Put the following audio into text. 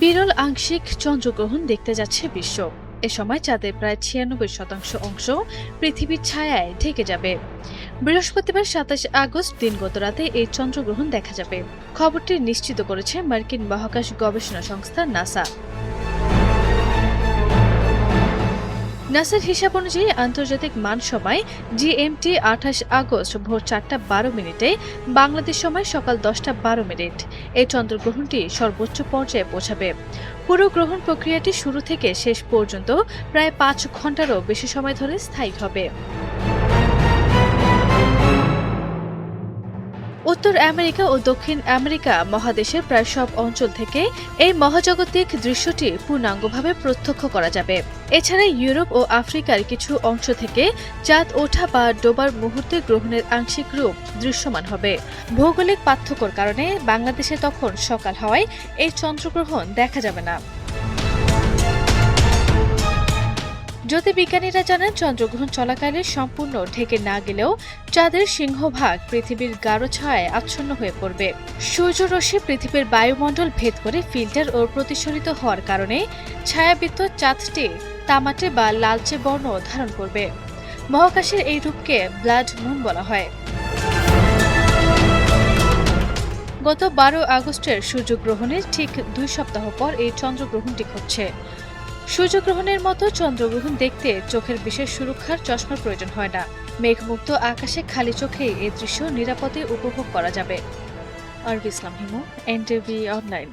বিরল আংশিক চন্দ্রগ্রহণ দেখতে যাচ্ছে বিশ্ব। এ সময় চাঁদের প্রায় ৯৬% অংশ পৃথিবীর ছায়ায় ঢেকে যাবে। বৃহস্পতিবার ২৭ আগস্ট দিনগত রাতে এই চন্দ্রগ্রহণ দেখা যাবে। খবরটি নিশ্চিত করেছে মার্কিন মহাকাশ গবেষণা সংস্থা নাসা। নাসার হিসাব অনুযায়ী আন্তর্জাতিক মান সময় জিএমটি ২৮ আগস্ট ভোর ৪:১২ বাংলাদেশ সময় সকাল ১০:১২ এই চন্দ্রগ্রহণটি সর্বোচ্চ পর্যায়ে পৌঁছাবে। পুরো গ্রহণ প্রক্রিয়াটি শুরু থেকে শেষ পর্যন্ত প্রায় ৫ ঘন্টারও বেশি সময় ধরে স্থায়ী হবে। উত্তর আমেরিকা ও দক্ষিণ আমেরিকা মহাদেশের প্রায় সব অঞ্চল থেকে এই মহাজাগতিক দৃশ্যটি পূর্ণাঙ্গভাবে প্রত্যক্ষ করা যাবে। এছাড়া ইউরোপ ও আফ্রিকার কিছু অংশ থেকে চাঁদ ওঠা বা ডোবার মুহূর্তে গ্রহণের আংশিক রূপ দৃশ্যমান হবে। ভৌগোলিক পার্থক্যের কারণে বাংলাদেশে তখন সকাল হওয়ায় এই চন্দ্রগ্রহণ দেখা যাবে না। জ্যোতির্বিজ্ঞানীরা জানান, চন্দ্রগ্রহণ চলাকালে সম্পূর্ণ ঢেকে না গেলেও চাঁদের সিংহভাগ পৃথিবীর গাঢ় ছায়ায় আচ্ছন্ন হয়ে পড়বে। সূর্যরশ্মি পৃথিবীর বায়ুমণ্ডল ভেদ করে ফিল্টার ও প্রতিসরিত হওয়ার কারণে ছায়াবৃত্ত চাঁদটি তামাটে বা লালচে বর্ণ ধারণ করবে। মহাকাশের এই রূপকে ব্লাড মুন বলা হয়। গত ১২ আগস্টের সূর্যগ্রহণের ঠিক ২ সপ্তাহ পর এই চন্দ্রগ্রহণটি ঘটছে। সূর্যগ্রহণের মতো চন্দ্রগ্রহণ দেখতে চোখের বিশেষ সুরক্ষার চশমার প্রয়োজন হয় না। মেঘমুক্ত আকাশে খালি চোখেই এই দৃশ্য নিরাপদে উপভোগ করা যাবে। আরবি ইসলাম হিমু, এনটিভি অনলাইন।